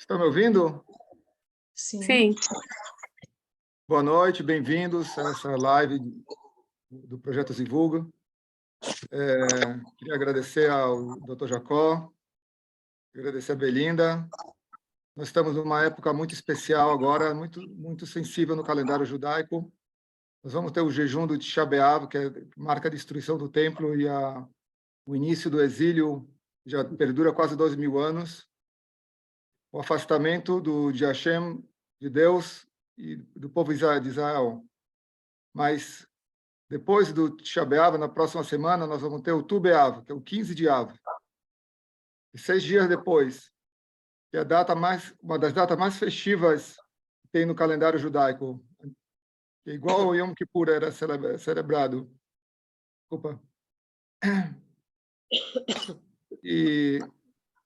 Estão me ouvindo? Sim. Boa noite, bem-vindos a essa live do Projeto Divulga. Queria agradecer ao Dr. Jacó, agradecer a Belinda. Nós estamos numa época muito especial agora, muito sensível no calendário judaico. Nós vamos ter o jejum do Tisha B'Av, que marca a destruição do templo e o início do exílio, já perdura quase 2.000 anos. O afastamento de Hashem, de Deus e do povo de Israel. Mas depois do Tisha B'Av, na próxima semana, nós vamos ter o Tu B'Av, que é o 15 de Av. E 6 dias depois, que é uma das datas mais festivas que tem no calendário judaico, que é igual ao Yom Kippur era celebrado. Desculpa. E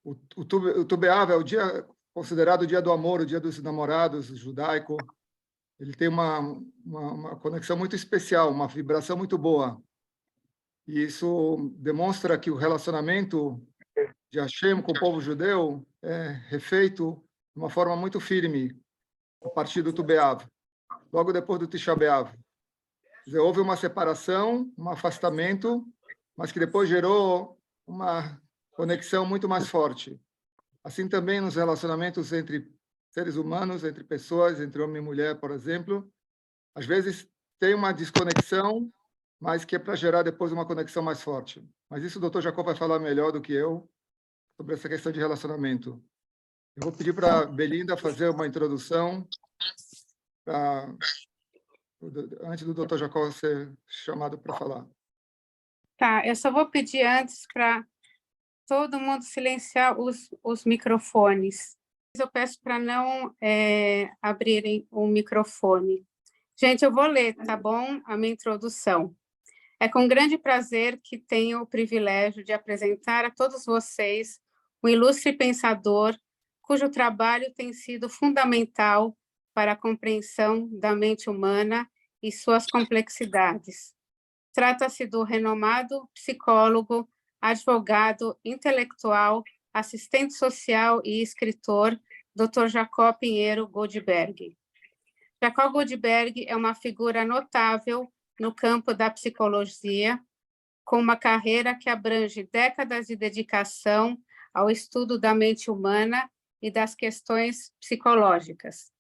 o Tu B'Av é o dia considerado o dia do amor, o dia dos namorados, judaico. Ele tem uma conexão muito especial, uma vibração muito boa. E isso demonstra que o relacionamento de Hashem com o povo judeu é refeito de uma forma muito firme a partir do Tu B'Av, logo depois do Tisha B'Av. Quer dizer, houve uma separação, um afastamento, mas que depois gerou uma conexão muito mais forte. Assim também nos relacionamentos entre seres humanos, entre pessoas, entre homem e mulher, por exemplo, às vezes tem uma desconexão, mas que é para gerar depois uma conexão mais forte. Mas isso o Dr. Jacó vai falar melhor do que eu sobre essa questão de relacionamento. Eu vou pedir para a Belinda fazer uma introdução antes do Dr. Jacó ser chamado para falar. Tá, eu só vou pedir antes para todo mundo silenciar os microfones. Eu peço para não abrirem o microfone. Gente, eu vou ler, tá bom? A minha introdução. É com grande prazer que tenho o privilégio de apresentar a todos vocês um ilustre pensador cujo trabalho tem sido fundamental para a compreensão da mente humana e suas complexidades. Trata-se do renomado psicólogo, advogado, intelectual, assistente social e escritor, Dr. Jacó Pinheiro Goldberg. Jacó Goldberg é uma figura notável no campo da psicologia, com uma carreira que abrange décadas de dedicação ao estudo da mente humana e das questões psicológicas.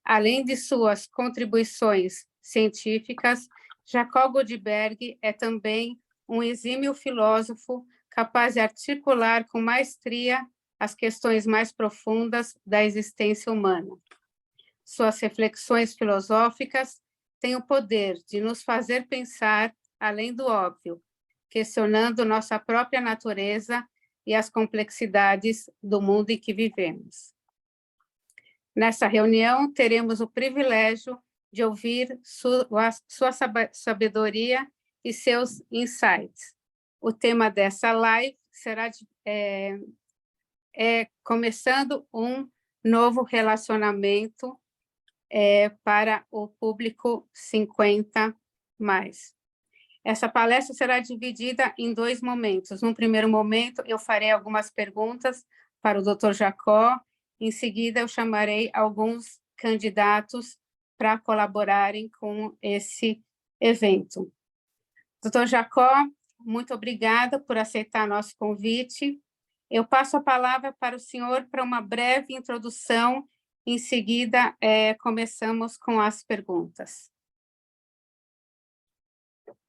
Além de suas contribuições científicas, Jacó Goldberg é também um exímio filósofo capaz de articular com maestria as questões mais profundas da existência humana. Suas reflexões filosóficas têm o poder de nos fazer pensar além do óbvio, questionando nossa própria natureza e as complexidades do mundo em que vivemos. Nessa reunião, teremos o privilégio de ouvir sua sabedoria e seus insights. O tema dessa live será começando um novo relacionamento para o público 50+. Essa palestra será dividida em 2 momentos. No primeiro momento, eu farei algumas perguntas para o Dr. Jacó. Em seguida, eu chamarei alguns candidatos para colaborarem com esse evento. Dr. Jacó, muito obrigada por aceitar nosso convite. Eu passo a palavra para o senhor para uma breve introdução. Em seguida, começamos com as perguntas.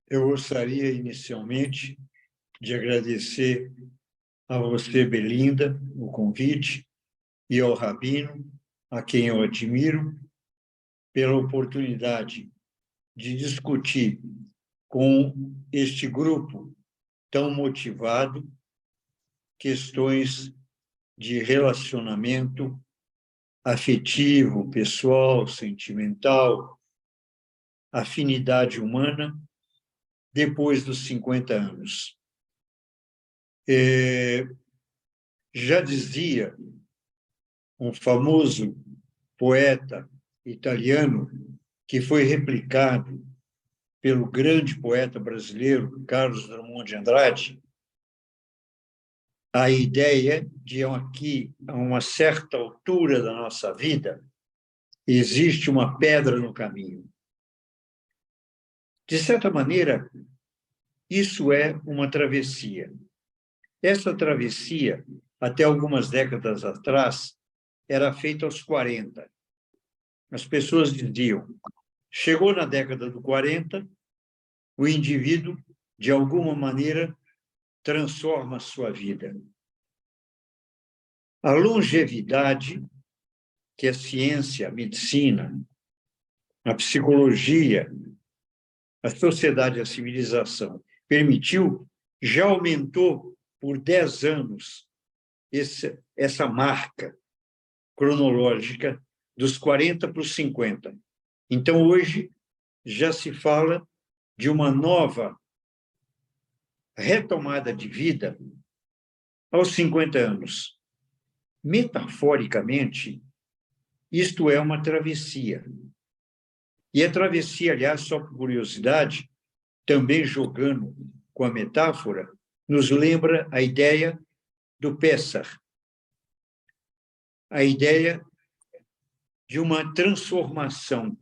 Eu gostaria, inicialmente, de agradecer a você, Belinda, o convite, e ao Rabino, a quem eu admiro, pela oportunidade de discutir com este grupo tão motivado questões de relacionamento afetivo, pessoal, sentimental, afinidade humana, depois dos 50 anos. Já dizia um famoso poeta italiano, que foi replicado pelo grande poeta brasileiro Carlos Drummond de Andrade, a ideia de que, a uma certa altura da nossa vida, existe uma pedra no caminho. De certa maneira, isso é uma travessia. Essa travessia, até algumas décadas atrás, era feita aos 40. As pessoas diziam, chegou na década do 40, o indivíduo, de alguma maneira, transforma a sua vida. A longevidade, que a ciência, a medicina, a psicologia, a sociedade, a civilização permitiu, já aumentou por 10 anos essa marca cronológica dos 40 para os 50. Então, hoje, já se fala de uma nova retomada de vida aos 50 anos. Metaforicamente, isto é uma travessia. E a travessia, aliás, só por curiosidade, também jogando com a metáfora, nos lembra a ideia do Pessah, a ideia de uma transformação,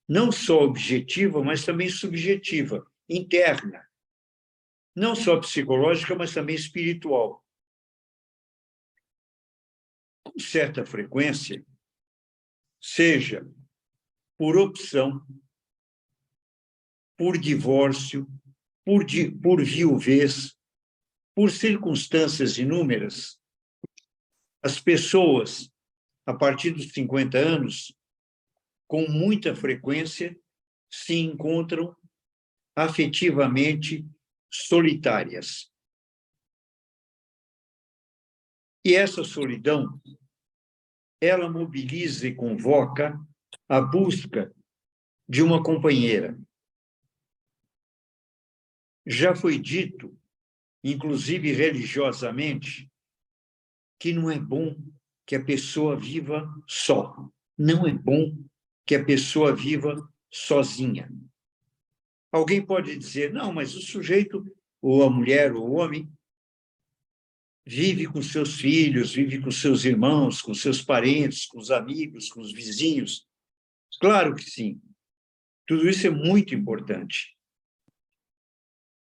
não só objetiva, mas também subjetiva, interna, não só psicológica, mas também espiritual. Com certa frequência, seja por opção, por divórcio, por viuvez, por circunstâncias inúmeras, as pessoas, a partir dos 50 anos, com muita frequência, se encontram afetivamente solitárias. E essa solidão, ela mobiliza e convoca a busca de uma companheira. Já foi dito, inclusive religiosamente, que não é bom que a pessoa viva só. Não é bom que a pessoa viva sozinha. Alguém pode dizer, não, mas o sujeito, ou a mulher, ou o homem, vive com seus filhos, vive com seus irmãos, com seus parentes, com os amigos, com os vizinhos. Claro que sim. Tudo isso é muito importante.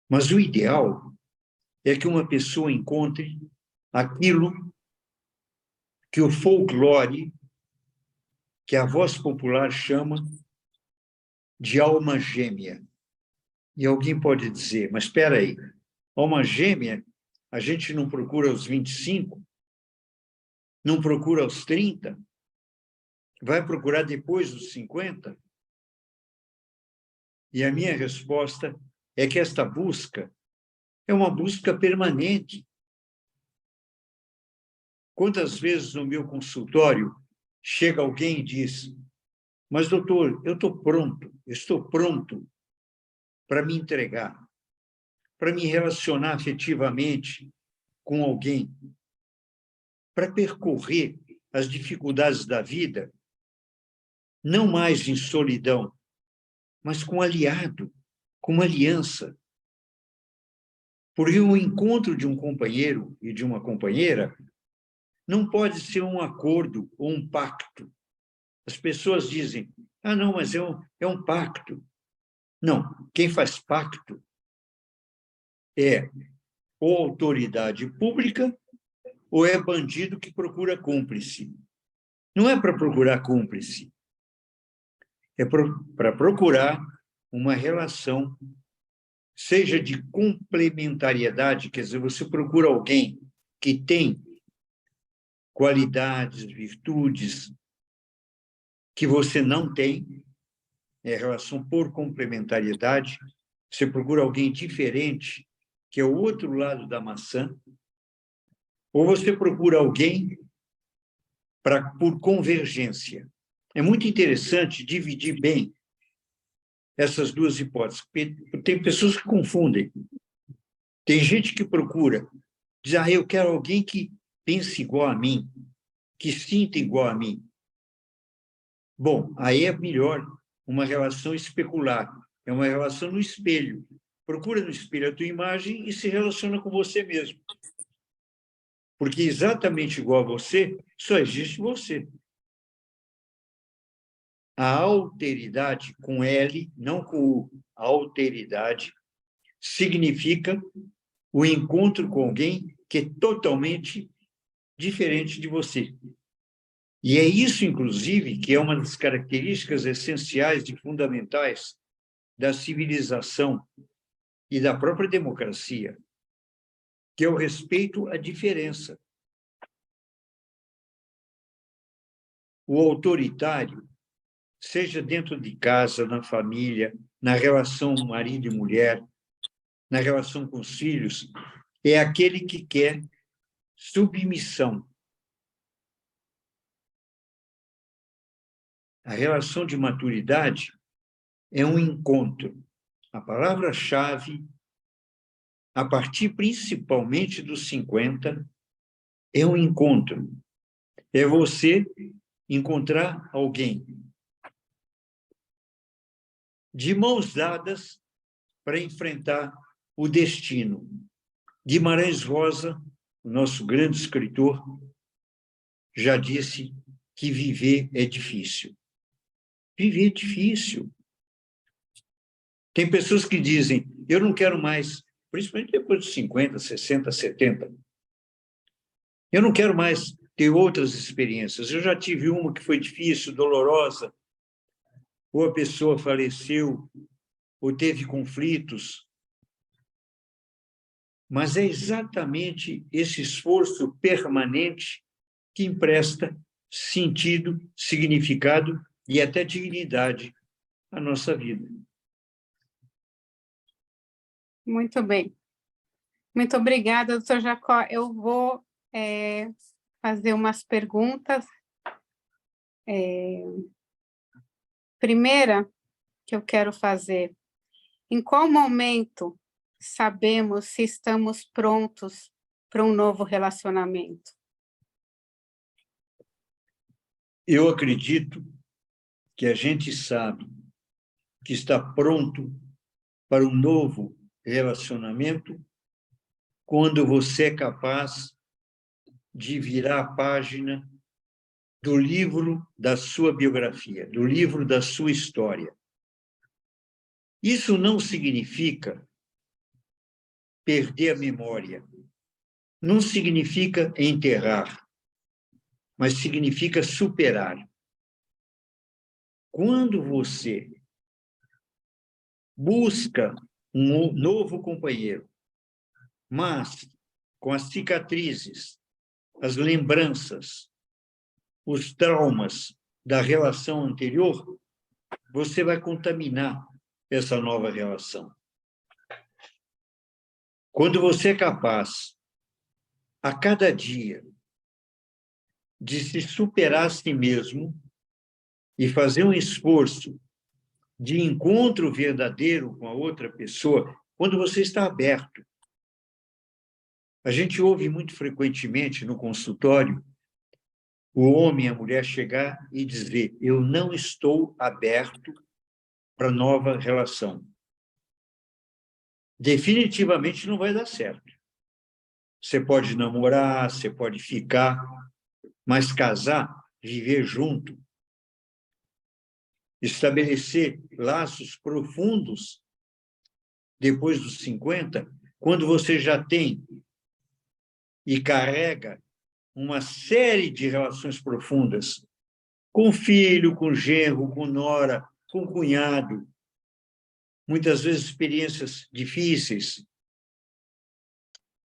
Mas o ideal é que uma pessoa encontre aquilo que o folclore, que a voz popular chama de alma gêmea. E alguém pode dizer, mas espera aí, alma gêmea, a gente não procura aos 25, não procura aos 30, vai procurar depois dos 50? E a minha resposta é que esta busca é uma busca permanente. Quantas vezes no meu consultório chega alguém e diz, mas doutor, eu estou pronto para me entregar, para me relacionar afetivamente com alguém, para percorrer as dificuldades da vida, não mais em solidão, mas com aliado, com uma aliança. Porque o encontro de um companheiro e de uma companheira não pode ser um acordo ou um pacto. As pessoas dizem, ah, não, mas é um pacto. Não, quem faz pacto é ou autoridade pública ou é bandido que procura cúmplice. Não é para procurar cúmplice, é para procurar uma relação, seja de complementariedade, quer dizer, você procura alguém que tem qualidades, virtudes que você não tem, é relação por complementariedade, você procura alguém diferente, que é o outro lado da maçã, ou você procura alguém por convergência. É muito interessante dividir bem essas duas hipóteses, porque tem pessoas que confundem. Tem gente que procura, diz, eu quero alguém que pense igual a mim, que sinta igual a mim. Bom, aí é melhor uma relação especular, é uma relação no espelho. Procura no espelho a tua imagem e se relaciona com você mesmo. Porque exatamente igual a você, só existe você. A alteridade, com L, não com U, a alteridade significa o encontro com alguém que é totalmente diferente de você. E é isso, inclusive, que é uma das características essenciais e fundamentais da civilização e da própria democracia, que é o respeito à diferença. O autoritário, seja dentro de casa, na família, na relação marido e mulher, na relação com os filhos, é aquele que quer submissão. A relação de maturidade é um encontro. A palavra-chave, a partir principalmente dos 50, é um encontro. É você encontrar alguém de mãos dadas para enfrentar o destino. Guimarães Rosa, o nosso grande escritor, já disse que viver é difícil. Viver é difícil. Tem pessoas que dizem, eu não quero mais, principalmente depois dos 50, 60, 70, eu não quero mais ter outras experiências. Eu já tive uma que foi difícil, dolorosa, ou a pessoa faleceu, ou teve conflitos. Mas é exatamente esse esforço permanente que empresta sentido, significado e até dignidade à nossa vida. Muito bem. Muito obrigada, doutor Jacó. Eu vou fazer umas perguntas. Primeira que eu quero fazer, em qual momento sabemos se estamos prontos para um novo relacionamento? Eu acredito que a gente sabe que está pronto para um novo relacionamento quando você é capaz de virar a página do livro da sua biografia, do livro da sua história. Isso não significa perder a memória, não significa enterrar, mas significa superar. Quando você busca um novo companheiro, mas com as cicatrizes, as lembranças, os traumas da relação anterior, você vai contaminar essa nova relação. Quando você é capaz, a cada dia, de se superar a si mesmo e fazer um esforço de encontro verdadeiro com a outra pessoa, quando você está aberto. A gente ouve muito frequentemente no consultório o homem e a mulher chegar e dizer: eu não estou aberto para nova relação. Definitivamente não vai dar certo. Você pode namorar, você pode ficar, mas casar, viver junto, estabelecer laços profundos depois dos 50, quando você já tem e carrega uma série de relações profundas com filho, com genro, com nora, com cunhado, muitas vezes experiências difíceis,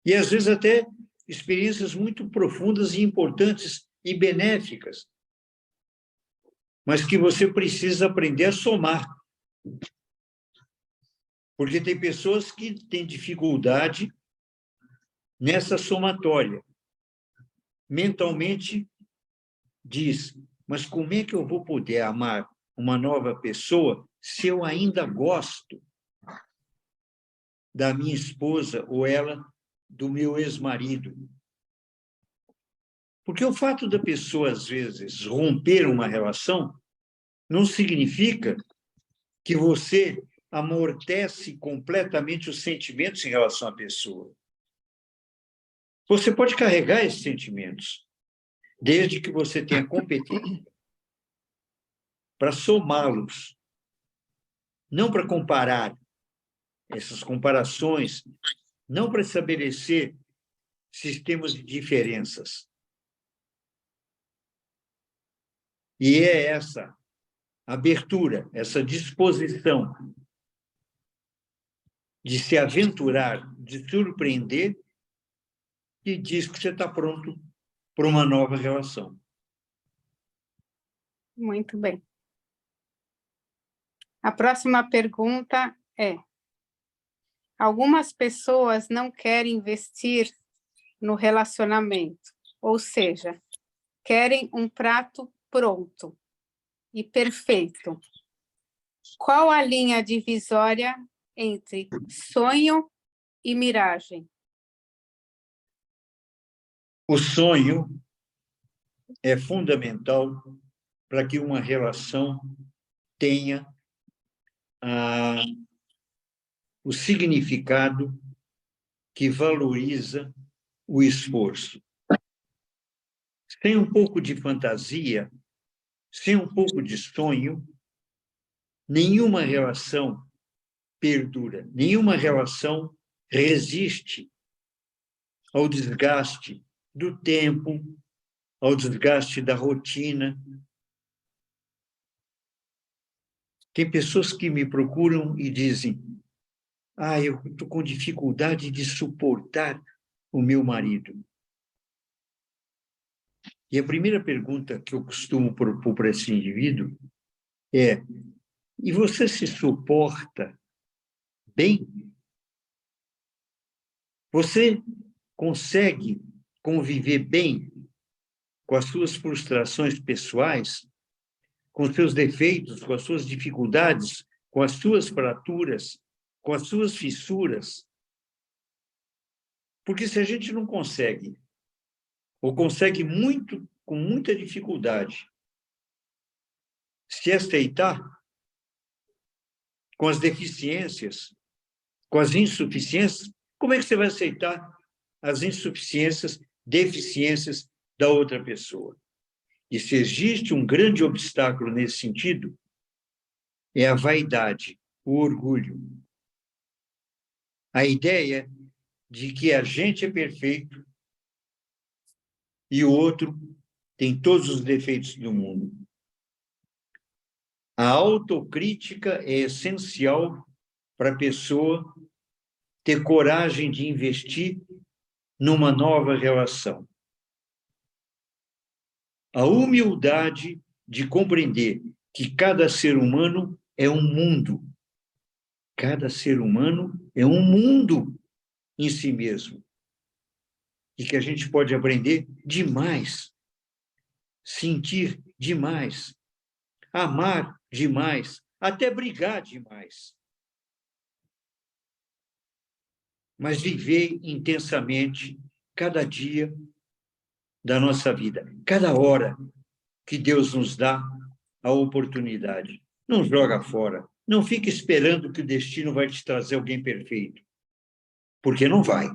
e às vezes até experiências muito profundas e importantes e benéficas, mas que você precisa aprender a somar. Porque tem pessoas que têm dificuldade nessa somatória. Mentalmente diz, mas como é que eu vou poder amar uma nova pessoa se eu ainda gosto da minha esposa ou ela do meu ex-marido? Porque o fato da pessoa, às vezes, romper uma relação não significa que você amortece completamente os sentimentos em relação à pessoa. Você pode carregar esses sentimentos, desde que você tenha competência para somá-los, não para comparar essas comparações, não para estabelecer sistemas de diferenças. E é essa abertura, essa disposição de se aventurar, de surpreender, que diz que você está pronto para uma nova relação. Muito bem. A próxima pergunta é: algumas pessoas não querem investir no relacionamento, ou seja, querem um prato pronto e perfeito. Qual a linha divisória entre sonho e miragem? O sonho é fundamental para que uma relação tenha o significado que valoriza o esforço. Sem um pouco de fantasia, sem um pouco de sonho, nenhuma relação perdura, nenhuma relação resiste ao desgaste do tempo, ao desgaste da rotina. Tem pessoas que me procuram e dizem: eu estou com dificuldade de suportar o meu marido. E a primeira pergunta que eu costumo propor para esse indivíduo é: e você se suporta bem? Você consegue conviver bem com as suas frustrações pessoais, com os seus defeitos, com as suas dificuldades, com as suas fraturas, com as suas fissuras? Porque se a gente não consegue, ou consegue com muita dificuldade, se aceitar com as deficiências, com as insuficiências, como é que você vai aceitar as insuficiências, deficiências da outra pessoa? E se existe um grande obstáculo nesse sentido, é a vaidade, o orgulho. A ideia de que a gente é perfeito e o outro tem todos os defeitos do mundo. A autocrítica é essencial para a pessoa ter coragem de investir numa nova relação. A humildade de compreender que cada ser humano é um mundo. Cada ser humano é um mundo em si mesmo. E que a gente pode aprender demais, sentir demais, amar demais, até brigar demais. Mas viver intensamente cada dia da nossa vida, cada hora que Deus nos dá a oportunidade. Não joga fora. Não fique esperando que o destino vai te trazer alguém perfeito. Porque não vai.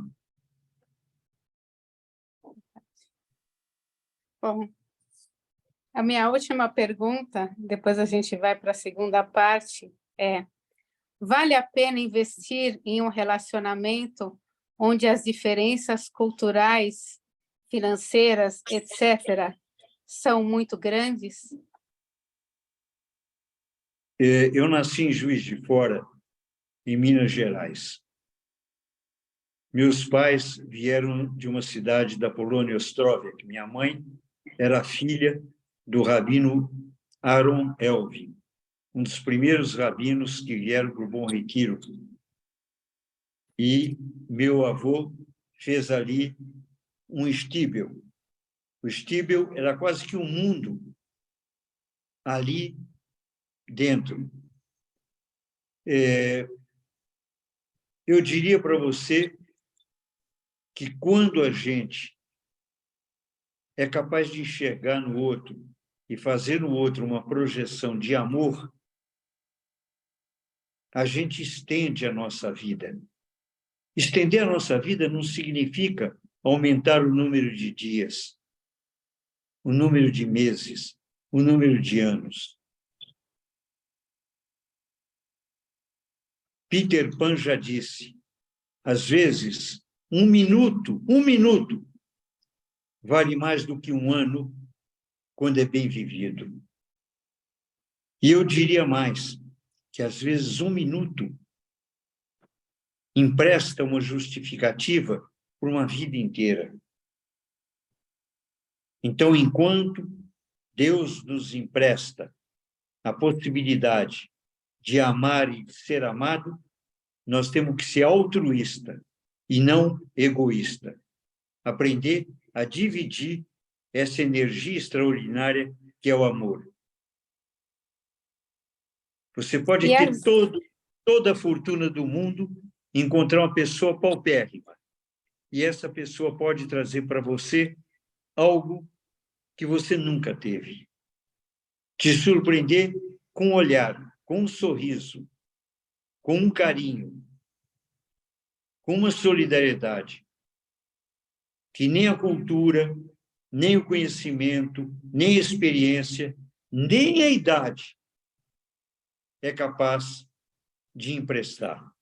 Bom, a minha última pergunta, depois a gente vai para a segunda parte, é: vale a pena investir em um relacionamento onde as diferenças culturais, financeiras, etc., são muito grandes? Eu nasci em Juiz de Fora, em Minas Gerais. Meus pais vieram de uma cidade da Polônia Ostróvia. Minha mãe era filha do rabino Aaron Elvin, um dos primeiros rabinos que vieram para o Bom Retiro. E meu avô fez ali um shtibel. O shtibel era quase que um mundo ali dentro. Eu diria para você que quando a gente é capaz de enxergar no outro e fazer no outro uma projeção de amor, a gente estende a nossa vida. Estender a nossa vida não significa aumentar o número de dias, o número de meses, o número de anos. Peter Pan já disse, às vezes, um minuto vale mais do que um ano quando é bem vivido. E eu diria mais, que às vezes um minuto empresta uma justificativa por uma vida inteira. Então, enquanto Deus nos empresta a possibilidade de amar e de ser amado, nós temos que ser altruísta e não egoísta. Aprender a dividir essa energia extraordinária que é o amor. Você pode ter toda a fortuna do mundo, encontrar uma pessoa paupérrima, e essa pessoa pode trazer para você algo que você nunca teve. Te surpreender com um olhar, com um sorriso, com um carinho, com uma solidariedade, que nem a cultura, nem o conhecimento, nem a experiência, nem a idade é capaz de emprestar.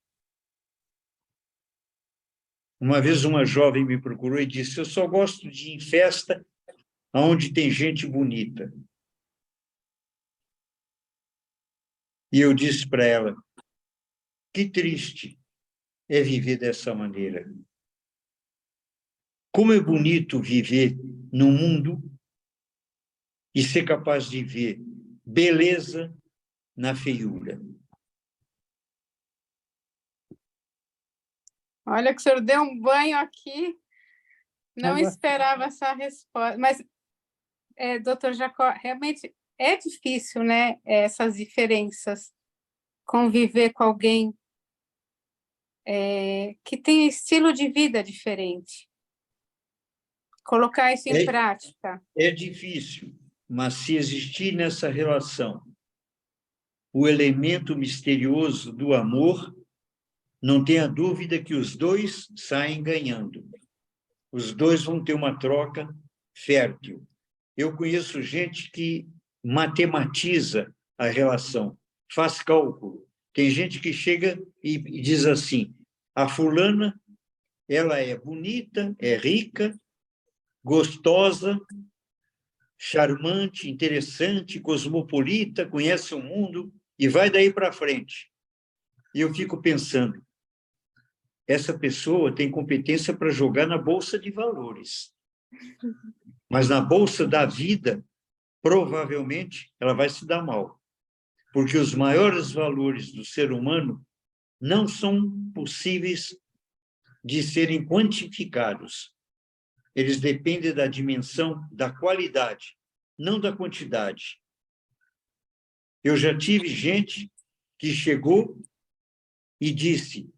Uma vez uma jovem me procurou e disse, eu só gosto de ir em festa onde tem gente bonita. E eu disse para ela, que triste é viver dessa maneira. Como é bonito viver num mundo e ser capaz de ver beleza na feiura. Olha que o senhor deu um banho aqui, não esperava essa resposta. Mas, doutor Jacó, realmente é difícil, né, essas diferenças, conviver com alguém que tem estilo de vida diferente. Colocar isso em prática. É difícil, mas se existir nessa relação o elemento misterioso do amor, não tenha dúvida que os dois saem ganhando. Os dois vão ter uma troca fértil. Eu conheço gente que matematiza a relação, faz cálculo. Tem gente que chega e diz assim, a fulana, ela é bonita, é rica, gostosa, charmante, interessante, cosmopolita, conhece o mundo e vai daí para frente. E eu fico pensando, essa pessoa tem competência para jogar na Bolsa de Valores. Mas na Bolsa da Vida, provavelmente, ela vai se dar mal. Porque os maiores valores do ser humano não são possíveis de serem quantificados. Eles dependem da dimensão da qualidade, não da quantidade. Eu já tive gente que chegou e disse,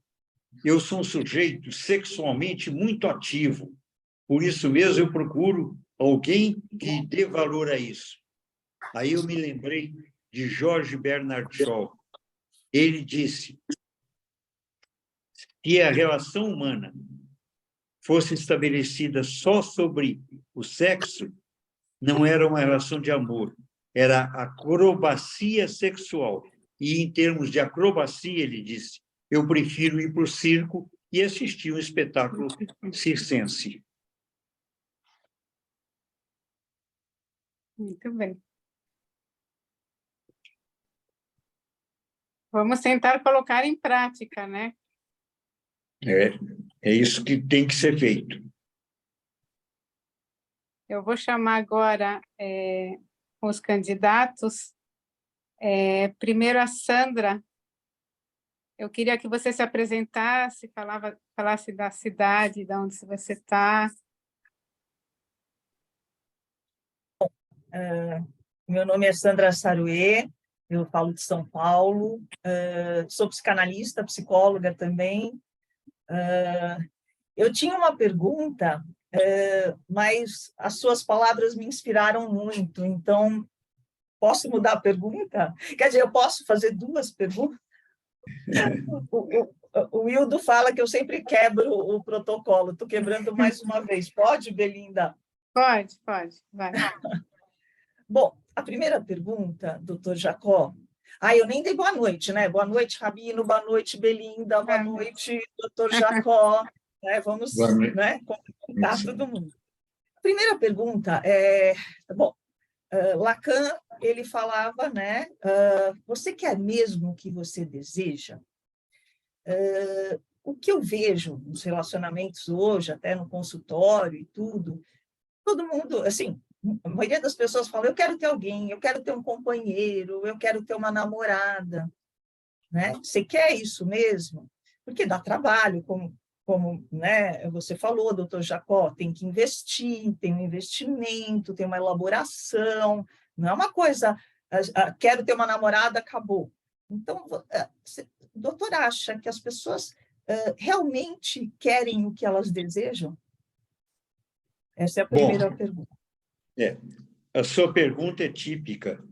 eu sou um sujeito sexualmente muito ativo, por isso mesmo eu procuro alguém que dê valor a isso. Aí eu me lembrei de George Bernard Shaw. Ele disse que a relação humana fosse estabelecida só sobre o sexo, não era uma relação de amor, era acrobacia sexual. E, em termos de acrobacia, ele disse, eu prefiro ir para o circo e assistir um espetáculo circense. Muito bem. Vamos tentar colocar em prática, né? É isso que tem que ser feito. Eu vou chamar agora os candidatos. Primeiro, a Sandra. Eu queria que você se apresentasse, falasse da cidade, de onde você está. Meu nome é Sandra Saruê, eu falo de São Paulo, sou psicanalista, psicóloga também. Eu tinha uma pergunta, mas as suas palavras me inspiraram muito, então, posso mudar a pergunta? Quer dizer, eu posso fazer duas perguntas? O Wildo fala que eu sempre quebro o protocolo. Estou quebrando mais uma vez. Pode, Belinda? Pode, vai. Bom, a primeira pergunta, doutor Jacó. Eu nem dei boa noite, né? Boa noite, Rabino, boa noite, Belinda, boa noite, doutor Jacó. Vamos, né, cumprimentar todo mundo. A primeira pergunta é... Bom, Lacan, ele falava, né? Você quer mesmo o que você deseja? O que eu vejo nos relacionamentos hoje, até no consultório e tudo, todo mundo, assim, a maioria das pessoas fala, eu quero ter alguém, eu quero ter um companheiro, eu quero ter uma namorada, né? Você quer isso mesmo? Porque dá trabalho, como né, você falou, doutor Jacó, tem que investir, tem um investimento, tem uma elaboração, não é uma coisa, quero ter uma namorada, acabou. Então, o doutor acha que as pessoas realmente querem o que elas desejam? Essa é a primeira pergunta. A sua pergunta é típica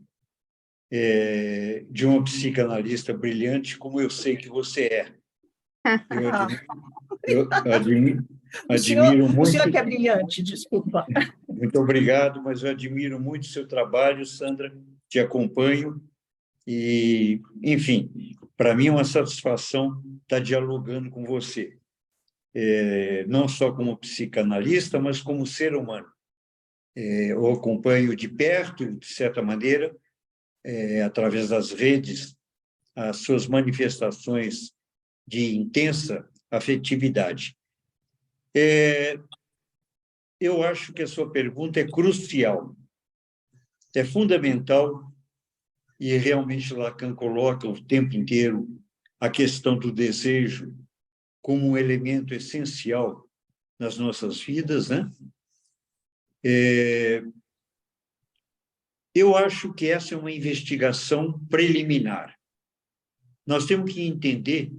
de uma psicanalista brilhante, como eu sei que você é. Eu admiro muito... O senhor que é brilhante, desculpa. Muito obrigado, mas eu admiro muito o seu trabalho, Sandra, te acompanho e, enfim, para mim é uma satisfação estar dialogando com você, não só como psicanalista, mas como ser humano. Eu acompanho de perto, de certa maneira, através das redes, as suas manifestações de intensa afetividade. Eu acho que a sua pergunta é crucial, é fundamental, e realmente Lacan coloca o tempo inteiro a questão do desejo como um elemento essencial nas nossas vidas, né? Eu acho que essa é uma investigação preliminar. Nós temos que entender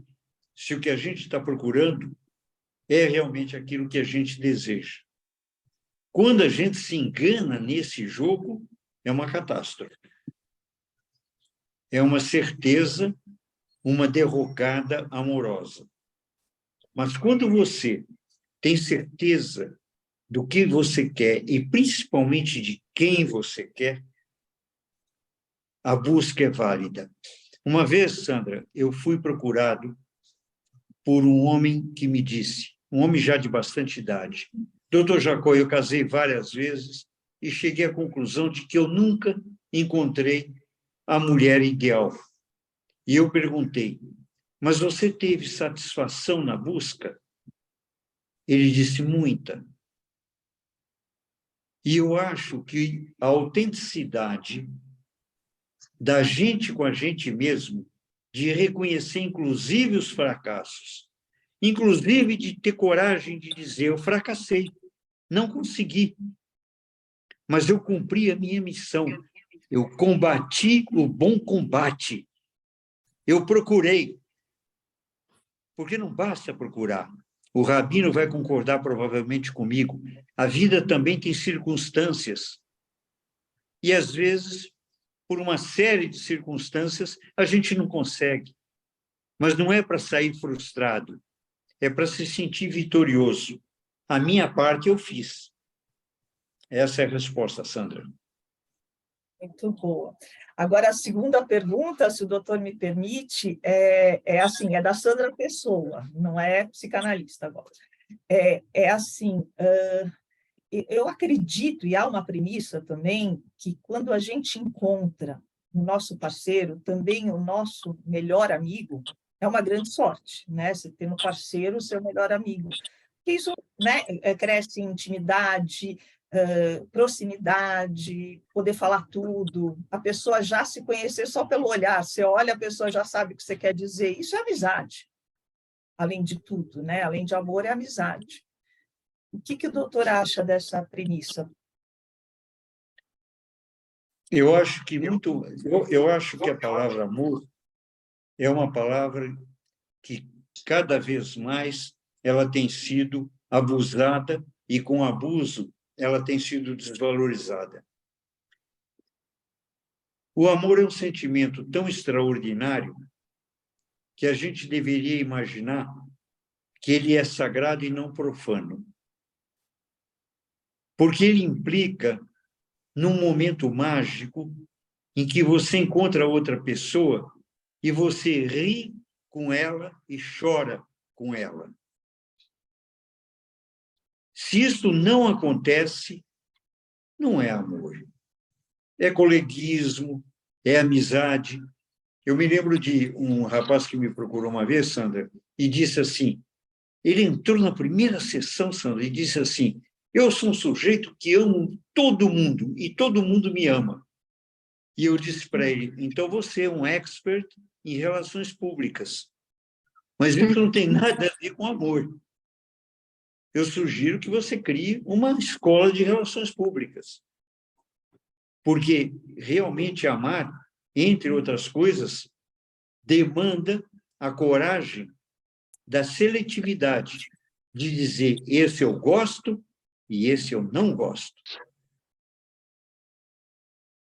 se o que a gente está procurando é realmente aquilo que a gente deseja. Quando a gente se engana nesse jogo, é uma catástrofe. É uma certeza, uma derrocada amorosa. Mas quando você tem certeza do que você quer e principalmente de quem você quer, a busca é válida. Uma vez, Sandra, eu fui procurado por um homem que me disse, um homem já de bastante idade, doutor Jacó, eu casei várias vezes e cheguei à conclusão de que eu nunca encontrei a mulher ideal. E eu perguntei, mas você teve satisfação na busca? Ele disse, muita. E eu acho que a autenticidade da gente com a gente mesmo, de reconhecer inclusive os fracassos, inclusive de ter coragem de dizer, eu fracassei, não consegui, mas eu cumpri a minha missão, eu combati o bom combate, eu procurei, porque não basta procurar. O Rabino vai concordar provavelmente comigo, a vida também tem circunstâncias, e às vezes, por uma série de circunstâncias, a gente não consegue, mas não é para sair frustrado, é para se sentir vitorioso. A minha parte eu fiz. Essa é a resposta, Sandra. Muito boa. Agora, a segunda pergunta, se o doutor me permite, é assim, é da Sandra Pessoa, não é psicanalista agora. É assim, eu acredito, e há uma premissa também, que quando a gente encontra no nosso parceiro também o nosso melhor amigo, é uma grande sorte, né? Você ter no parceiro o seu melhor amigo. Porque isso, né, cresce em intimidade, proximidade, poder falar tudo, a pessoa já se conhecer só pelo olhar, você olha, a pessoa já sabe o que você quer dizer, isso é amizade, além de tudo, né? Além de amor, é amizade. O que o doutor acha dessa premissa? Eu acho que a palavra amor é uma palavra que cada vez mais ela tem sido abusada e com abuso ela tem sido desvalorizada. O amor é um sentimento tão extraordinário que a gente deveria imaginar que ele é sagrado e não profano. Porque ele implica num momento mágico em que você encontra outra pessoa e você ri com ela e chora com ela. Se isso não acontece, não é amor. É coleguismo, é amizade. Eu me lembro de um rapaz que me procurou uma vez, Sandra, e disse assim, ele entrou na primeira sessão, Sandra, e disse assim, eu sou um sujeito que amo todo mundo, e todo mundo me ama. E eu disse para ele, então você é um expert em relações públicas. Mas isso não tem nada a ver com amor. Eu sugiro que você crie uma escola de relações públicas. Porque realmente amar, entre outras coisas, demanda a coragem da seletividade, de dizer esse eu gosto e esse eu não gosto.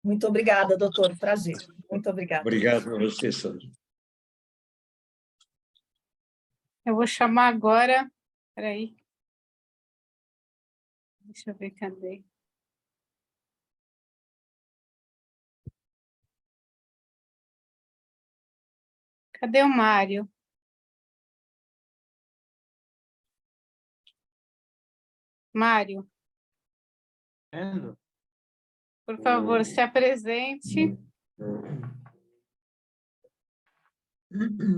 Muito obrigada, doutor. Prazer. Muito obrigada. Obrigado a você, Sandra. Eu vou chamar agora... Espera aí. Deixa eu ver, cadê? Cadê o Mário? Mário, por favor, se apresente.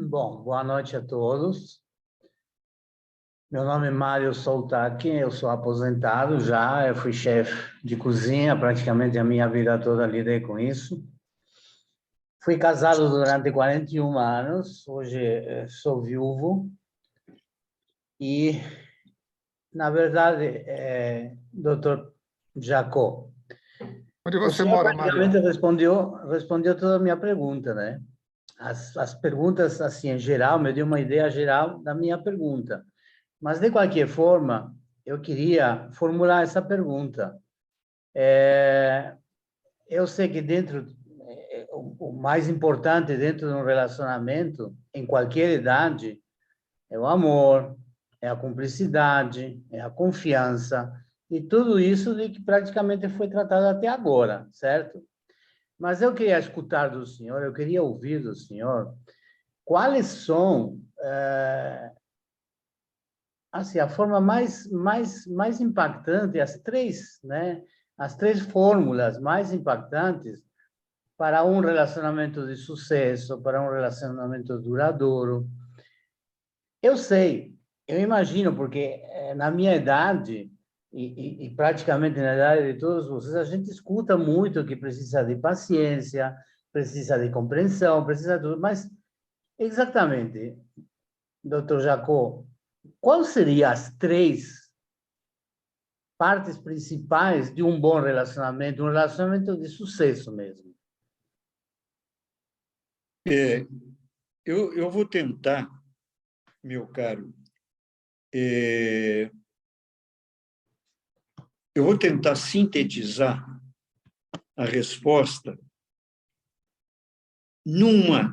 Bom, boa noite a todos. Meu nome é Mário Soltaki, eu sou aposentado já, eu fui chefe de cozinha, praticamente a minha vida toda lidei com isso. Fui casado durante 41 anos, hoje sou viúvo e, na verdade, doutor Jacó, Onde o você senhor mora, Mário? praticamente respondeu toda a minha pergunta, né? As perguntas, assim, em geral, me deu uma ideia geral da minha pergunta. Mas, de qualquer forma, eu queria formular essa pergunta. Eu sei que o mais importante dentro de um relacionamento, em qualquer idade, é o amor, é a cumplicidade, é a confiança, e tudo isso de que praticamente foi tratado até agora, certo? Mas eu queria escutar do senhor, eu queria ouvir do senhor, quais são... assim, a forma mais impactante, as três fórmulas mais impactantes para um relacionamento de sucesso, para um relacionamento duradouro. Eu sei, eu imagino, porque na minha idade, e praticamente na idade de todos vocês, a gente escuta muito que precisa de paciência, precisa de compreensão, precisa de tudo, mas exatamente, doutor Jacó, quais seriam as três partes principais de um bom relacionamento, um relacionamento de sucesso mesmo? Eu vou tentar, meu caro, eu vou tentar sintetizar a resposta num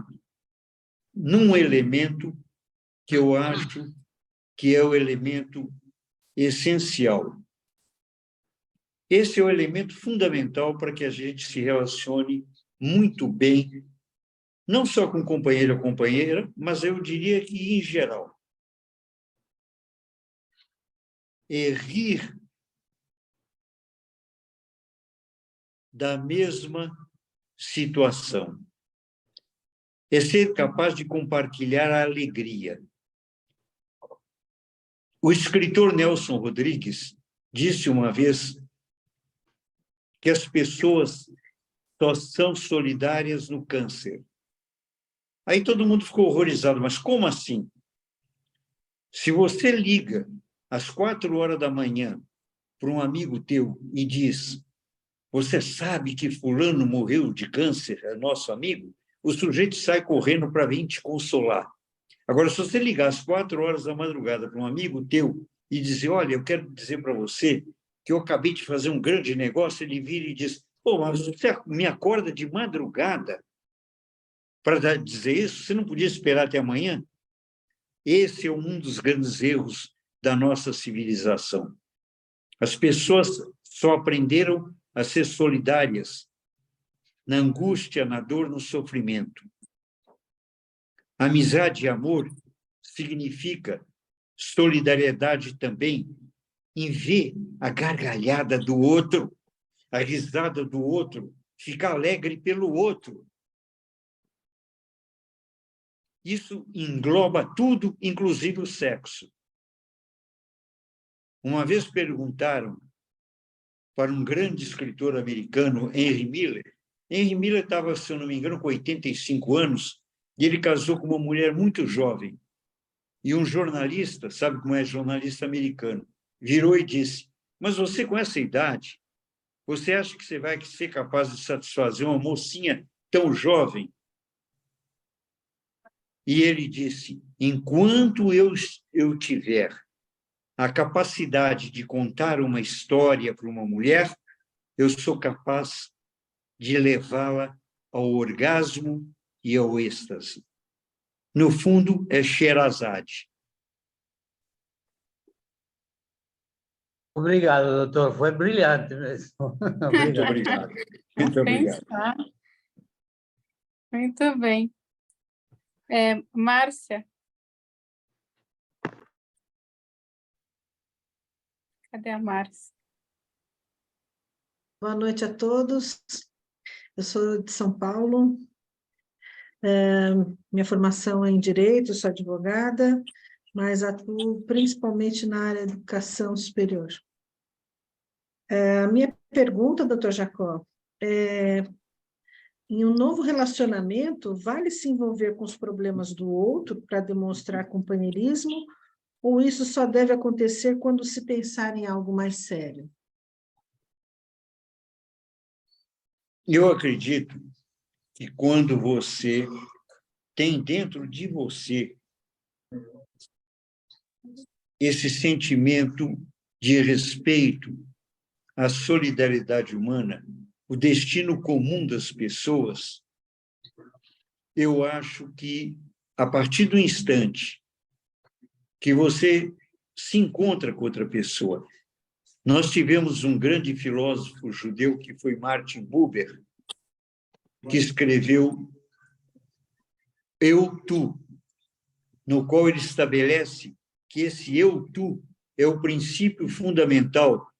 elemento que eu acho que é o elemento essencial. Esse é o elemento fundamental para que a gente se relacione muito bem, não só com companheiro ou companheira, mas eu diria que em geral. É rir da mesma situação. É ser capaz de compartilhar a alegria. O escritor Nelson Rodrigues disse uma vez que as pessoas só são solidárias no câncer. Aí todo mundo ficou horrorizado, mas como assim? Se você liga às 4 horas da manhã para um amigo teu e diz: você sabe que fulano morreu de câncer, é nosso amigo? O sujeito sai correndo para vir te consolar. Agora, se você ligar às 4 horas da madrugada para um amigo teu e dizer: olha, eu quero dizer para você que eu acabei de fazer um grande negócio, ele vira e diz: pô, mas você me acorda de madrugada para dizer isso? Você não podia esperar até amanhã? Esse é um dos grandes erros da nossa civilização. As pessoas só aprenderam a ser solidárias na angústia, na dor, no sofrimento. Amizade e amor significa solidariedade também em ver a gargalhada do outro, a risada do outro, ficar alegre pelo outro. Isso engloba tudo, inclusive o sexo. Uma vez perguntaram para um grande escritor americano, Henry Miller. Henry Miller estava, se eu não me engano, com 85 anos, e ele casou com uma mulher muito jovem. E um jornalista, sabe como é jornalista americano, virou e disse: mas você com essa idade, você acha que você vai ser capaz de satisfazer uma mocinha tão jovem? E ele disse: enquanto eu tiver a capacidade de contar uma história para uma mulher, eu sou capaz de levá-la ao orgasmo e ao êxtase. No fundo, é Sherazade. Obrigado, doutor. Foi brilhante mesmo. Muito obrigado. Muito obrigado. Muito bem. Márcia? Cadê a Márcia? Boa noite a todos. Eu sou de São Paulo. Minha formação é em Direito, sou advogada, mas atuo principalmente na área de educação superior. A minha pergunta, doutor Jacó, em um novo relacionamento, vale se envolver com os problemas do outro para demonstrar companheirismo, ou isso só deve acontecer quando se pensar em algo mais sério? Eu acredito que quando você tem dentro de você esse sentimento de respeito à solidariedade humana, o destino comum das pessoas, eu acho que, a partir do instante que você se encontra com outra pessoa, nós tivemos um grande filósofo judeu, que foi Martin Buber, que escreveu Eu, Tu, no qual ele estabelece que esse Eu, Tu é o princípio fundamental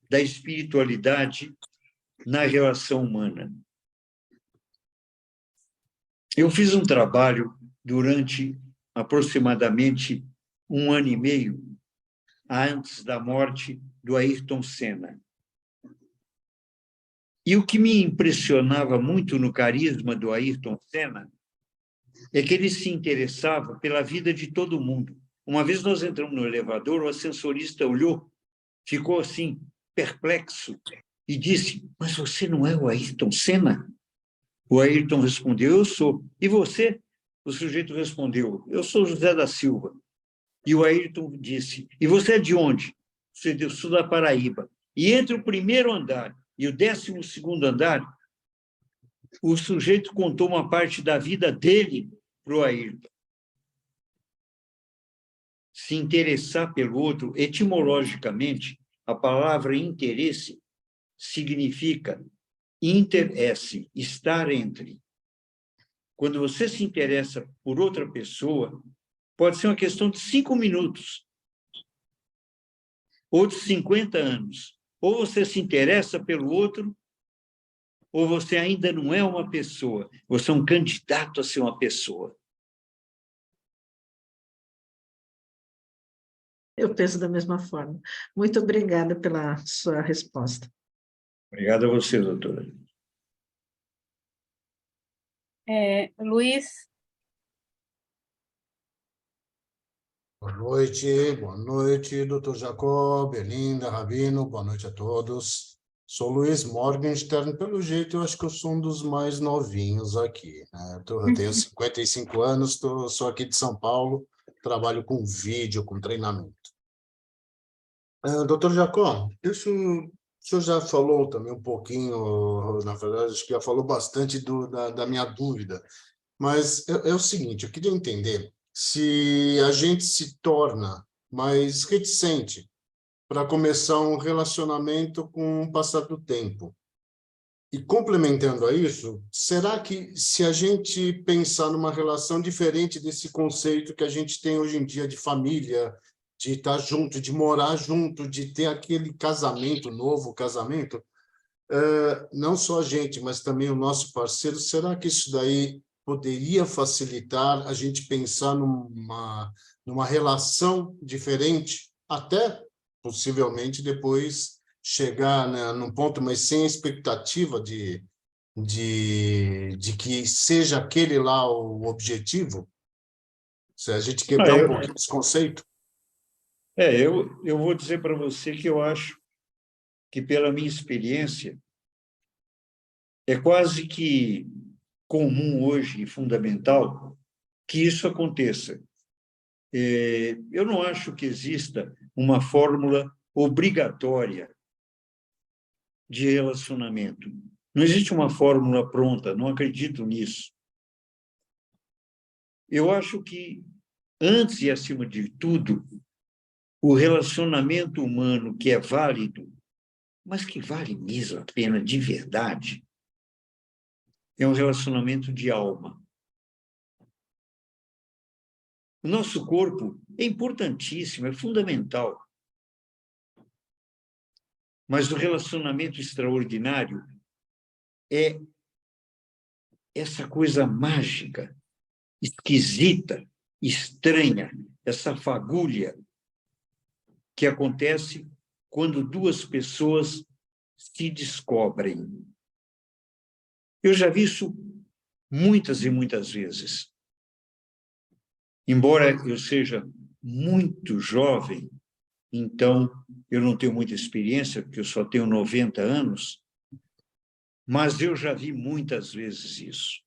da espiritualidade na relação humana. Eu fiz um trabalho durante aproximadamente 1 ano e meio antes da morte do Ayrton Senna. E o que me impressionava muito no carisma do Ayrton Senna é que ele se interessava pela vida de todo mundo. Uma vez nós entramos no elevador, o ascensorista olhou, ficou assim, perplexo, e disse: mas você não é o Ayrton Senna? O Ayrton respondeu: eu sou. E você? O sujeito respondeu: eu sou José da Silva. E o Ayrton disse: e você é de onde? Você é do sul da Paraíba. E entre o primeiro andar e o 12º andar, o sujeito contou uma parte da vida dele para o Ayrton. Se interessar pelo outro, etimologicamente, a palavra interesse significa inter-esse, estar entre. Quando você se interessa por outra pessoa, pode ser uma questão de 5 minutos, ou de 50 anos. Ou você se interessa pelo outro, ou você ainda não é uma pessoa, você é um candidato a ser uma pessoa. Eu penso da mesma forma. Muito obrigada pela sua resposta. Obrigado a você, doutora. Luiz? Boa noite, doutor Jacó, Belinda, Rabino, boa noite a todos. Sou Luiz Morgenstern, pelo jeito eu acho que eu sou um dos mais novinhos aqui, né? Eu tenho 55 anos, sou aqui de São Paulo, trabalho com vídeo, com treinamento. Doutor Jacó, o senhor já falou também um pouquinho, na verdade, acho que já falou bastante da minha dúvida, Mas é o seguinte, eu queria entender se a gente se torna mais reticente para começar um relacionamento com o passar do tempo. E complementando a isso, será que se a gente pensar numa relação diferente desse conceito que a gente tem hoje em dia de família, de estar junto, de morar junto, de ter aquele casamento, novo casamento, não só a gente, mas também o nosso parceiro, será que isso daí poderia facilitar a gente pensar numa relação diferente, até possivelmente depois chegar, né, num ponto, mas sem expectativa de que seja aquele lá o objetivo? Se a gente quebrar um pouquinho esse conceito? Eu vou dizer para você que eu acho que, pela minha experiência, é quase que comum hoje e fundamental que isso aconteça. Eu não acho que exista uma fórmula obrigatória de relacionamento. Não existe uma fórmula pronta, não acredito nisso. Eu acho que, antes e acima de tudo, o relacionamento humano que é válido, mas que vale mesmo a pena de verdade, é um relacionamento de alma. O nosso corpo é importantíssimo, é fundamental. Mas o relacionamento extraordinário é essa coisa mágica, esquisita, estranha, essa fagulha que acontece quando duas pessoas se descobrem. Eu já vi isso muitas e muitas vezes. Embora eu seja muito jovem, então eu não tenho muita experiência, porque eu só tenho 90 anos, mas eu já vi muitas vezes isso.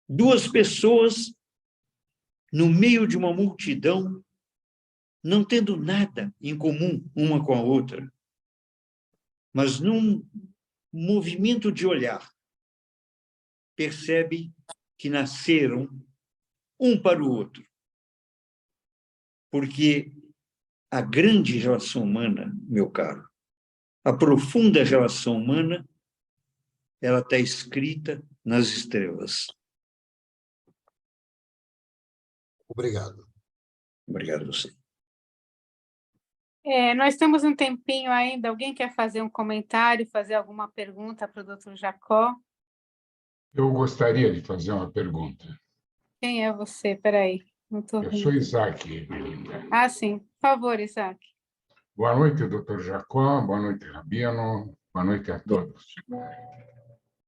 Duas pessoas no meio de uma multidão, não tendo nada em comum uma com a outra, mas num movimento de olhar, percebe que nasceram um para o outro. Porque a grande relação humana, meu caro, a profunda relação humana, ela está escrita nas estrelas. Obrigado. Obrigado a você. Nós temos um tempinho ainda. Alguém quer fazer um comentário, fazer alguma pergunta para o Dr. Jacó? Eu gostaria de fazer uma pergunta. Quem é você? Espera aí, não estou Eu vendo. sou Isaac, Belinda. Ah, sim. Por favor, Isaac. Boa noite, Dr. Jacó. Boa noite, Rabino. Boa noite a todos.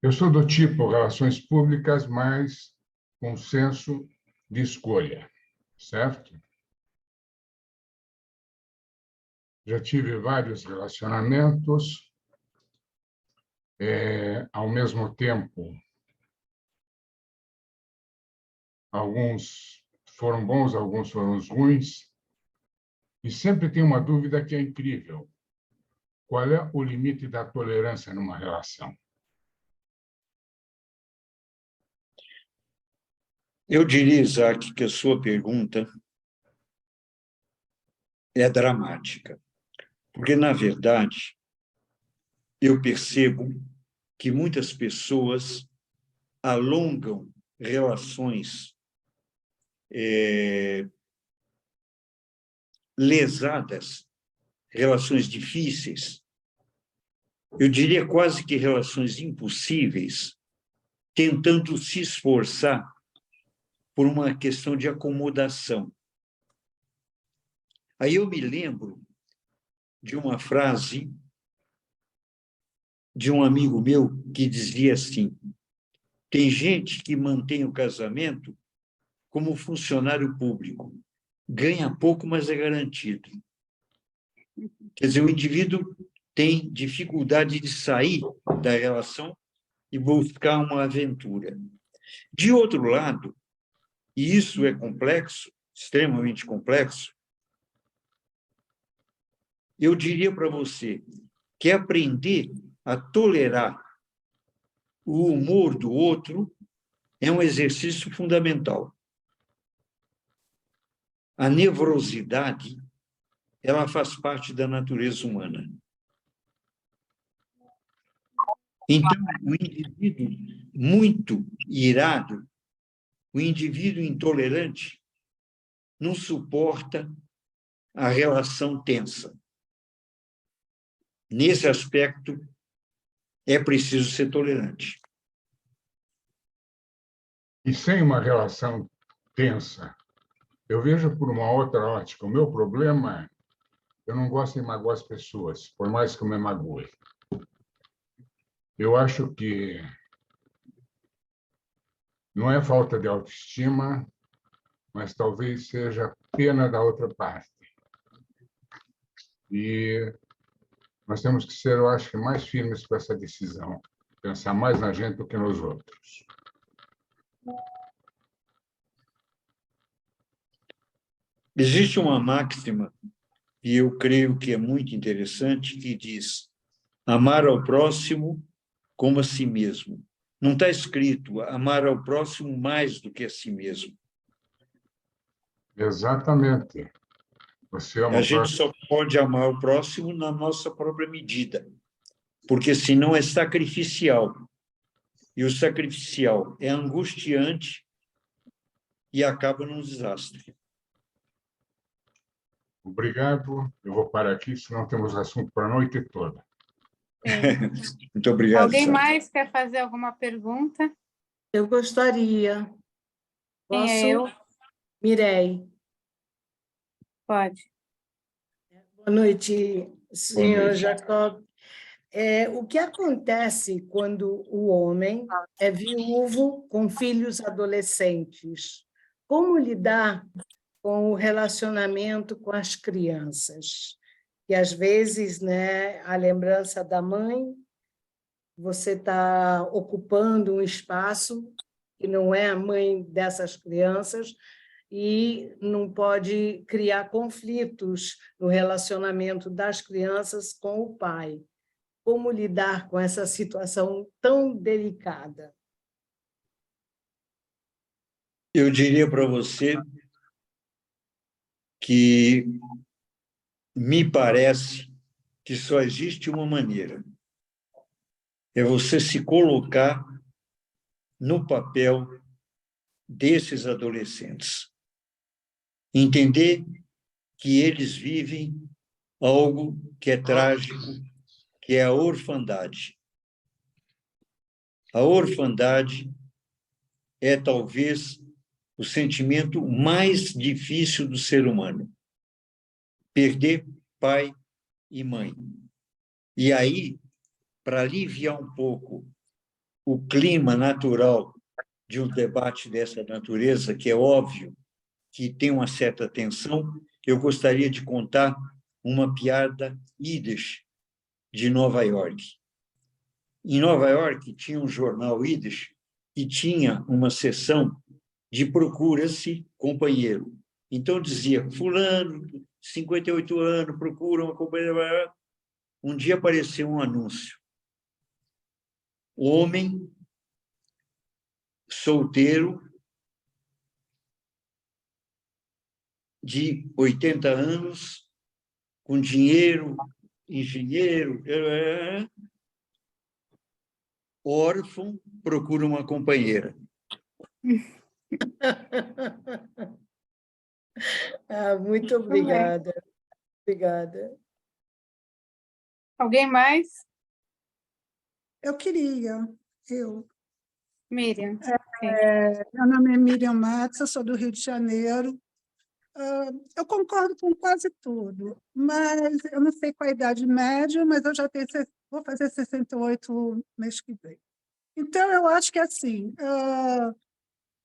Eu sou do tipo relações públicas, mas com senso de escolha, certo? Já tive vários relacionamentos. Ao mesmo tempo, alguns foram bons, alguns foram ruins. E sempre tem uma dúvida que é incrível. Qual é o limite da tolerância numa relação? Eu diria, Isaac, que a sua pergunta é dramática, porque, na verdade, eu percebo que muitas pessoas alongam relações lesadas, relações difíceis, eu diria quase que relações impossíveis, tentando se esforçar por uma questão de acomodação. Aí eu me lembro de uma frase de um amigo meu que dizia assim: tem gente que mantém o casamento como funcionário público, ganha pouco, mas é garantido. Quer dizer, o indivíduo tem dificuldade de sair da relação e buscar uma aventura. De outro lado, e isso é complexo, extremamente complexo, eu diria para você que aprender a tolerar o humor do outro é um exercício fundamental. A nevrosidade, ela faz parte da natureza humana. Então, o indivíduo muito irado, o indivíduo intolerante, não suporta a relação tensa. Nesse aspecto, é preciso ser tolerante. E sem uma relação tensa, eu vejo por uma outra ótica. O meu problema é eu não gosto de magoar as pessoas, por mais que eu me magoe. Eu acho que não é falta de autoestima, mas talvez seja pena da outra parte. E nós temos que ser, eu acho que, mais firmes com essa decisão, pensar mais na gente do que nos outros. Existe uma máxima, e eu creio que é muito interessante, que diz: amar ao próximo como a si mesmo. Não está escrito amar ao próximo mais do que a si mesmo. Exatamente. Você ama A o gente próximo. só pode amar o próximo na nossa própria medida, porque senão é sacrificial. E o sacrificial é angustiante e acaba num desastre. Obrigado. Eu vou parar aqui, senão temos assunto para a noite toda. Muito obrigado. Alguém Sara. mais quer fazer alguma pergunta? Eu gostaria. Quem Posso? é eu? Mirei. Pode. Boa noite, senhor noite. Jacob. O que acontece quando o homem é viúvo com filhos adolescentes? Como lidar com o relacionamento com as crianças? E, às vezes, né, a lembrança da mãe, você está ocupando um espaço que não é a mãe dessas crianças, e não pode criar conflitos no relacionamento das crianças com o pai. Como lidar com essa situação tão delicada? Eu diria para você que me parece que só existe uma maneira. É você se colocar no papel desses adolescentes. Entender que eles vivem algo que é trágico, que é a orfandade. A orfandade é talvez o sentimento mais difícil do ser humano. Perder pai e mãe. E aí, para aliviar um pouco o clima natural de um debate dessa natureza, que é óbvio que tem uma certa tensão, eu gostaria de contar uma piada Yiddish de Nova York. Em Nova York tinha um jornal Yiddish e tinha uma seção de procura-se companheiro. Então dizia, fulano, 58 anos, procura uma companheira. Um dia apareceu um anúncio. Homem solteiro de 80 anos, com dinheiro, engenheiro, órfão, procura uma companheira. Muito obrigada. Obrigada. Alguém mais? Eu queria, Miriam. meu nome é Miriam Matos, eu sou do Rio de Janeiro. Eu concordo com quase tudo, mas eu não sei qual a idade média, mas eu já tenho, vou fazer 68 mês que vem. Então, eu acho que, assim,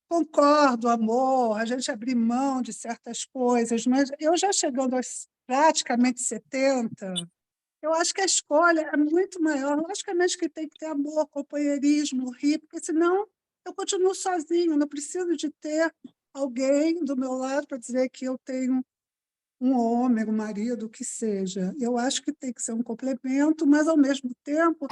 concordo, amor, a gente abrir mão de certas coisas, mas eu já chegando aos praticamente 70, eu acho que a escolha é muito maior. Logicamente que tem que ter amor, companheirismo, rir, porque senão eu continuo sozinho, não preciso de ter alguém do meu lado para dizer que eu tenho um homem, um marido, o que seja. Eu acho que tem que ser um complemento, mas, ao mesmo tempo,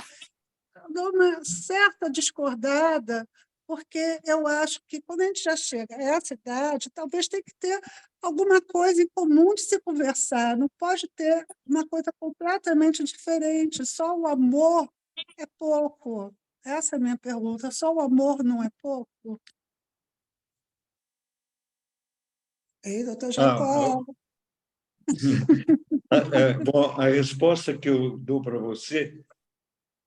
eu dou uma certa discordada, porque eu acho que quando a gente já chega a essa idade, talvez tenha que ter alguma coisa em comum de se conversar, não pode ter uma coisa completamente diferente, só o amor é pouco. Essa é a minha pergunta, só o amor não é pouco? Ei, doutor Jacó. Bom, a resposta que eu dou para você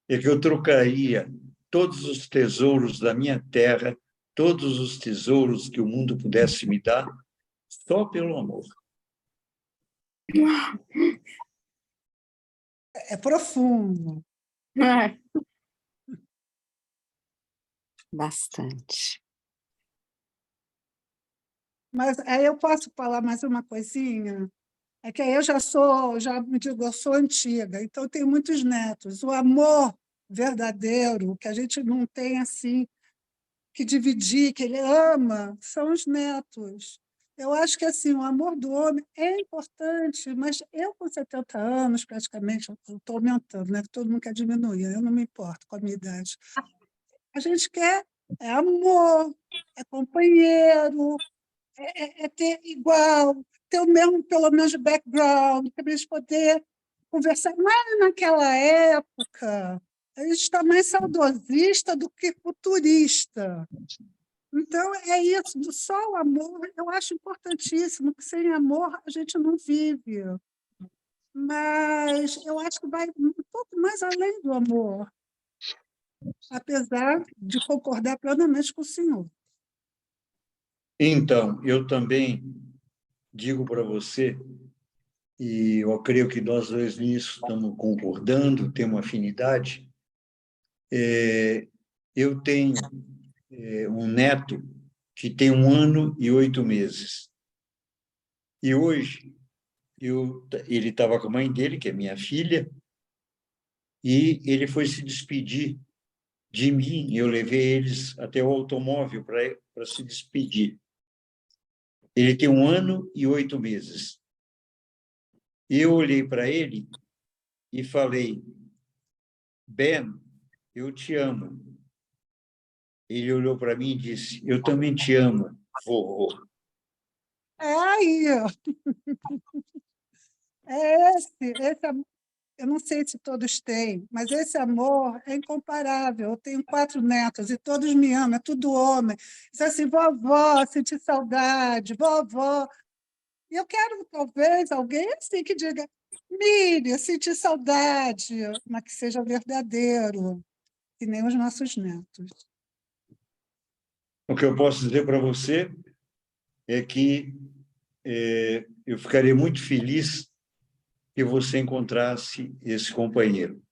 é que eu trocaria todos os tesouros da minha terra, todos os tesouros que o mundo pudesse me dar, só pelo amor. É profundo. Bastante. Mas aí eu posso falar mais uma coisinha? É que aí já me digo, eu sou antiga, então eu tenho muitos netos. O amor verdadeiro, que a gente não tem assim que dividir, que ele ama, são os netos. Eu acho que assim, o amor do homem é importante, mas eu com 70 anos, praticamente, eu estou aumentando, né? Todo mundo quer diminuir, eu não me importo com a minha idade. A gente quer amor, é companheiro, é ter igual, ter o mesmo, pelo menos, background, para eles poderem conversar. Mas naquela época, a gente está mais saudosista do que futurista. Então, é isso, só o amor, eu acho importantíssimo, que sem amor a gente não vive. Mas eu acho que vai um pouco mais além do amor, apesar de concordar plenamente com o senhor. Então, eu também digo para você, e eu creio que nós dois nisso estamos concordando, temos afinidade, eu tenho um neto que tem 1 ano e 8 meses. E hoje, ele estava com a mãe dele, que é minha filha, e ele foi se despedir de mim. Eu levei eles até o automóvel para se despedir. Ele tem 1 ano e 8 meses. Eu olhei para ele e falei, Ben, eu te amo. Ele olhou para mim e disse, eu também te amo, vovô. É aí. Eu não sei se todos têm, mas esse amor é incomparável. Eu tenho 4 netos e todos me amam, é tudo homem. Diz assim, vovó, senti saudade, vovó. E eu quero, talvez, alguém assim que diga, Miriam, senti saudade, mas que seja verdadeiro, que nem os nossos netos. O que eu posso dizer para você é que eu ficaria muito feliz que você encontrasse esse companheiro.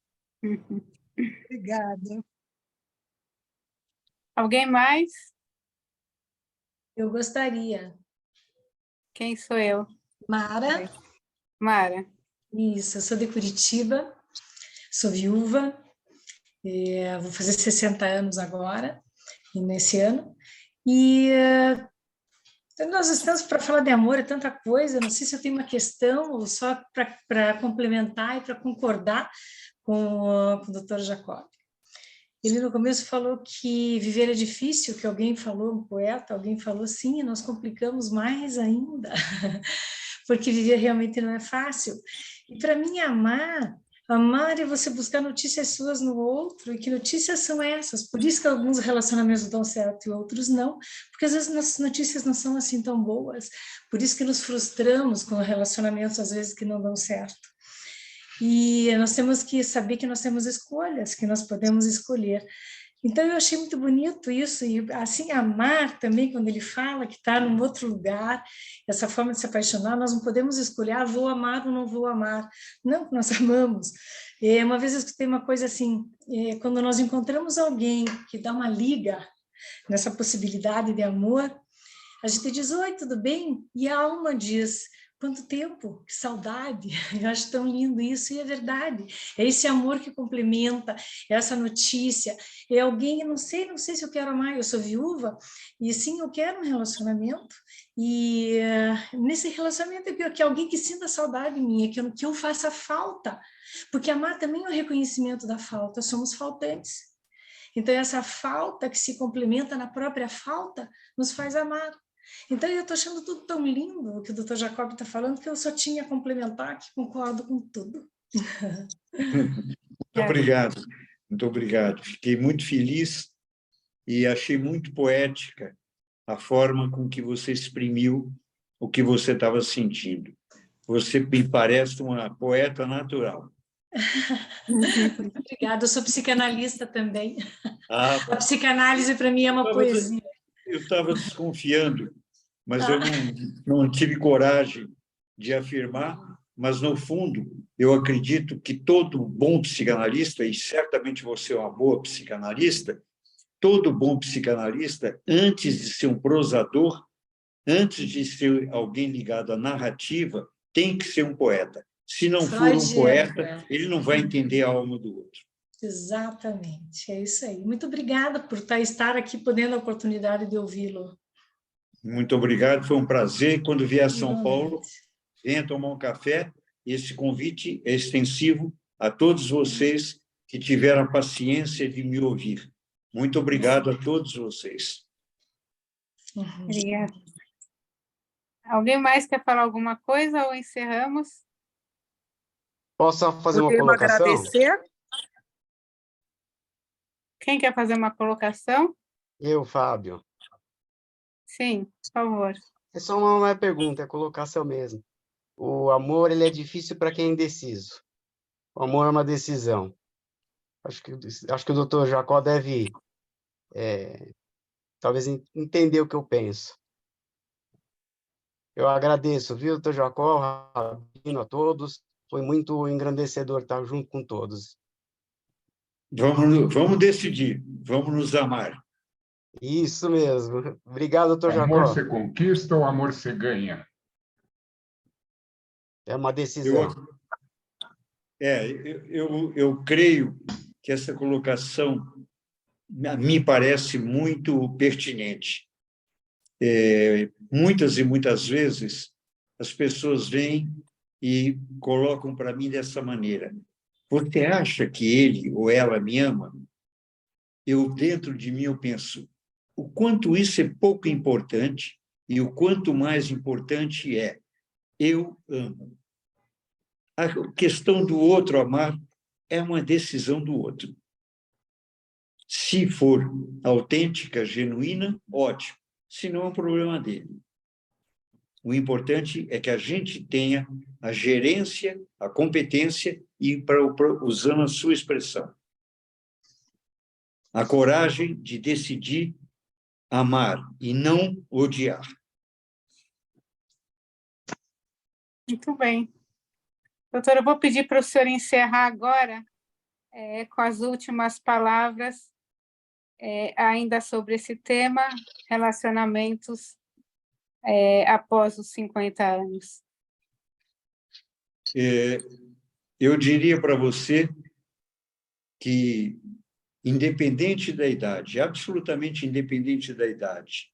Obrigada. Alguém mais? Eu gostaria. Quem sou eu? Mara. Mara. Isso, eu sou de Curitiba, sou viúva, vou fazer 60 anos agora, nesse ano, e nós estamos para falar de amor, é tanta coisa, não sei se eu tenho uma questão ou só para complementar e para concordar com o Dr. Jacob. Ele no começo falou que viver é difícil, que alguém falou, um poeta, alguém falou sim, e nós complicamos mais ainda, porque viver realmente não é fácil. E para mim amar é você buscar notícias suas no outro, e que notícias são essas? Por isso que alguns relacionamentos dão certo e outros não, porque às vezes nossas notícias não são assim tão boas, por isso que nos frustramos com relacionamentos às vezes que não dão certo. E nós temos que saber que nós temos escolhas, que nós podemos escolher. Então, eu achei muito bonito isso, e assim, amar também, quando ele fala que está num outro lugar, essa forma de se apaixonar, nós não podemos escolher, vou amar ou não vou amar. Não, nós amamos. Uma vez eu escutei uma coisa assim, quando nós encontramos alguém que dá uma liga nessa possibilidade de amor, a gente diz, oi, tudo bem? E a alma diz, quanto tempo, que saudade, eu acho tão lindo isso, e é verdade, é esse amor que complementa, essa notícia, é alguém, não sei se eu quero amar, eu sou viúva, e sim, eu quero um relacionamento, e nesse relacionamento eu quero que alguém que sinta saudade minha, que eu faça falta, porque amar também é o reconhecimento da falta, somos faltantes. Então, essa falta que se complementa na própria falta nos faz amar. Então, eu estou achando tudo tão lindo o que o Dr. Jacob está falando, que eu só tinha a complementar, que concordo com tudo. Muito obrigado, muito obrigado. Fiquei muito feliz e achei muito poética a forma com que você exprimiu o que você estava sentindo. Você me parece uma poeta natural. Obrigada, eu sou psicanalista também. Ah, A psicanálise, para mim, é uma poesia. eu estava desconfiando, mas eu não tive coragem de afirmar, mas, no fundo, eu acredito que todo bom psicanalista, e certamente você é uma boa psicanalista, todo bom psicanalista, antes de ser um prosador, antes de ser alguém ligado à narrativa, tem que ser um poeta. Se não for um poeta, ele não vai entender a alma do outro. Exatamente, é isso aí. Muito obrigada por estar aqui, podendo a oportunidade de ouvi-lo. Muito obrigado, foi um prazer. Quando vier a São Paulo, venha tomar um café. Esse convite é extensivo a todos vocês que tiveram a paciência de me ouvir. Muito obrigado a todos vocês. Obrigada. Alguém mais quer falar alguma coisa ou encerramos? Posso fazer uma Podemos colocação? agradecer? Quem quer fazer uma colocação? Eu, Fábio. Sim, por favor. É só uma pergunta, é colocação mesmo. O amor, ele é difícil para quem é indeciso. O amor é uma decisão. Acho que o doutor Jacó deve, talvez, entender o que eu penso. Eu agradeço, viu, doutor Jacó, Rabino, a todos. Foi muito engrandecedor estar junto com todos. Vamos decidir, vamos nos amar. Isso mesmo. Obrigado, doutor Jacó. Amor se conquista ou amor se ganha? É uma decisão. Eu creio que essa colocação me parece muito pertinente. Muitas e muitas vezes as pessoas vêm e colocam para mim dessa maneira: você acha que ele ou ela me ama? Dentro de mim, eu penso, o quanto isso é pouco importante e o quanto mais importante é, eu amo. A questão do outro amar é uma decisão do outro. Se for autêntica, genuína, ótimo. Se não, é um problema dele. O importante é que a gente tenha a gerência, a competência e, usando a sua expressão, a coragem de decidir amar e não odiar. Muito bem. Doutora, eu vou pedir para o senhor encerrar agora com as últimas palavras ainda sobre esse tema, relacionamentos após os 50 anos. Eu diria para você que, independente da idade, absolutamente independente da idade,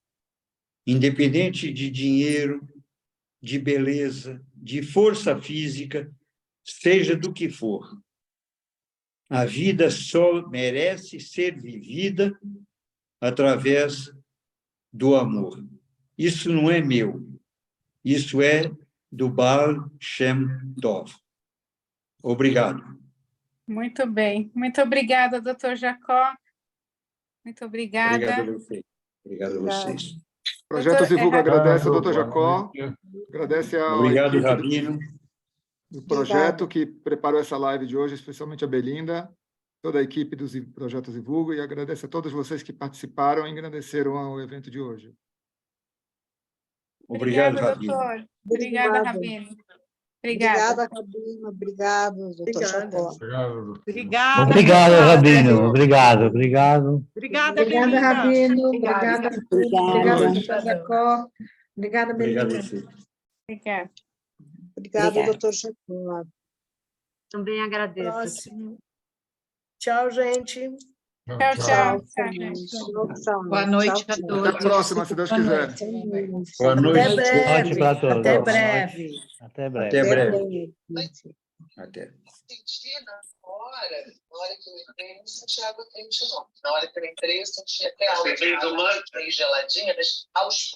independente de dinheiro, de beleza, de força física, seja do que for, a vida só merece ser vivida através do amor. Isso não é meu, isso é do Baal Shem Tov. Obrigado. Muito bem. Muito obrigada, doutor Jacó. Muito obrigada. Obrigado a vocês. Obrigado a vocês. Projeto Zivulga agradece ao doutor Jacó, agradece ao Obrigado, Rabino. do projeto que preparou essa live de hoje, especialmente a Belinda, toda a equipe do Projeto Zivulga, e agradece a todos vocês que participaram e engrandeceram o evento de hoje. Obrigado, Rabino. Doutor. Obrigada, Rabino. Obrigada, Rabino. Obrigado, doutor Jacó. Obrigado. Obrigado, Rabino. Obrigado. Obrigada, Rabino. Obrigada, doutor Jacó. Obrigada, Belinda. Obrigada. Obrigada, doutor Jacó. Também agradeço. Próximo. Tchau, gente. Tchau. Boa noite a todos. Até a próxima, se Deus quiser. Boa noite. Até breve. Até breve. Até breve. Até breve. Até. Senti na hora que eu entrei, não senti água quente, não. Na hora que eu entrei, eu senti até água meio geladinha, mas aos